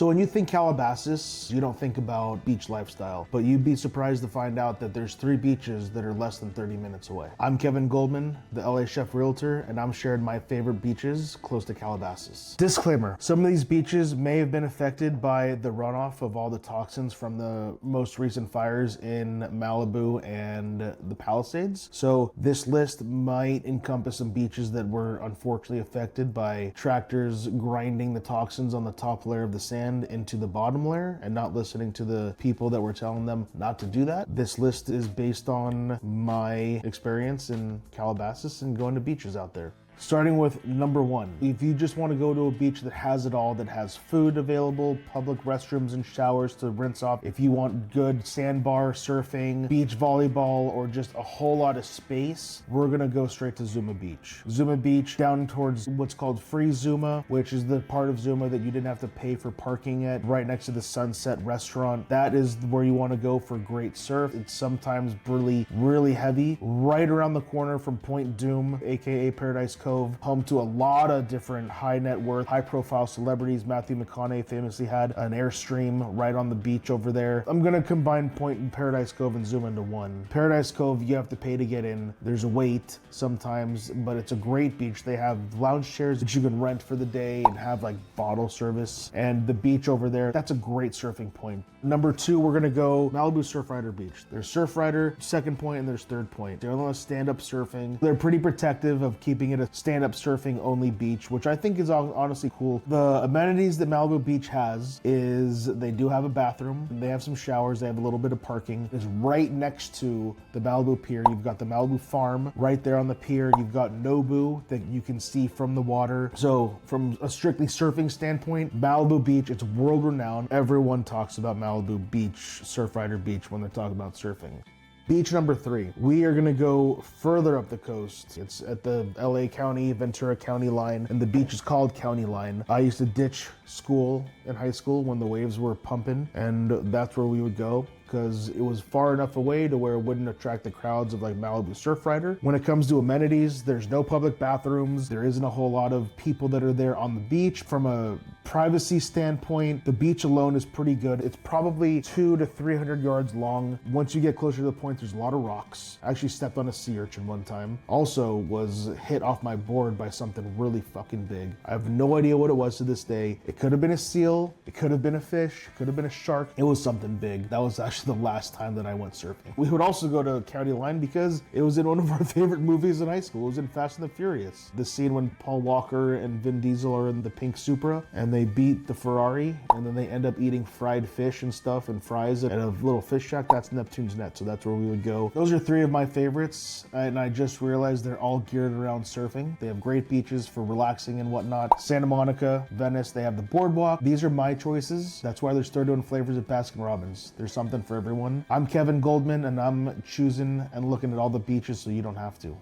So when you think Calabasas, you don't think about beach lifestyle, but you'd be surprised to find out that there's 3 beaches that are less than 30 minutes away. I'm Kevin Goldman, the LA Chef Realtor, and I'm sharing my favorite beaches close to Calabasas. Disclaimer, some of these beaches may have been affected by the runoff of all the toxins from the most recent fires in Malibu and the Palisades. So this list might encompass some beaches that were unfortunately affected by tractors grinding the toxins on the top layer of the sand into the bottom layer and not listening to the people that were telling them not to do that. This list is based on my experience in Calabasas and going to beaches out there. Starting with number 1, if you just want to go to a beach that has it all, that has food available, public restrooms and showers to rinse off, if you want good sandbar, surfing, beach volleyball, or just a whole lot of space, we're gonna go straight to Zuma Beach. Zuma Beach down towards what's called Free Zuma, which is the part of Zuma that you didn't have to pay for parking at, right next to the Sunset restaurant. That is where you want to go for great surf. It's sometimes really heavy. Right around the corner from Point Doom, aka Paradise Cove, home to a lot of different high net worth, high profile celebrities. Matthew McConaughey famously had an Airstream right on the beach over there. I'm gonna combine Point and Paradise Cove and Zuma into one. Paradise Cove, you have to pay to get in. There's a wait sometimes, but it's a great beach. They have lounge chairs that you can rent for the day and have like bottle service. And the beach over there, that's a great surfing point. Number 2, we're gonna go Malibu Surfrider Beach. There's Surfrider, second point, and there's third point. They're on stand-up surfing. They're pretty protective of keeping it a stand-up surfing only beach, which I think is honestly cool. The amenities that Malibu Beach has is they do have a bathroom, they have some showers, they have a little bit of parking. It's right next to the Malibu Pier. You've got the Malibu Farm right there on the pier. You've got Nobu that you can see from the water. So from a strictly surfing standpoint, Malibu Beach, it's world renowned. Everyone talks about Malibu Beach, Surfrider Beach when they're talking about surfing. Beach number 3, we are gonna go further up the coast. It's at the LA County, Ventura County line, and the beach is called County Line. I used to ditch school in high school when the waves were pumping, and that's where we would go, because it was far enough away to where it wouldn't attract the crowds of like Malibu Surfrider. When it comes to amenities, there's no public bathrooms. There isn't a whole lot of people that are there on the beach. From a privacy standpoint, the beach alone is pretty good. It's probably 200 to 300 yards long. Once you get closer to the point, there's a lot of rocks. I actually stepped on a sea urchin one time. Also was hit off my board by something really fucking big. I have no idea what it was to this day. It could have been a seal, it could have been a fish, it could have been a shark. It was something big. That was actually the last time that I went surfing. We would also go to County Line because it was in one of our favorite movies in high school. It was in Fast and the Furious. The scene when Paul Walker and Vin Diesel are in the pink Supra and they beat the Ferrari and then they end up eating fried fish and stuff and fries at a little fish shack. That's Neptune's Net, so that's where we would go. Those are 3 of my favorites, and I just realized they're all geared around surfing. They have great beaches for relaxing and whatnot. Santa Monica, Venice, they have the boardwalk. These are my choices. That's why there's 31 flavors at Baskin Robbins. There's something for everyone. I'm Kevin Goldman, and I'm choosing and looking at all the beaches so you don't have to.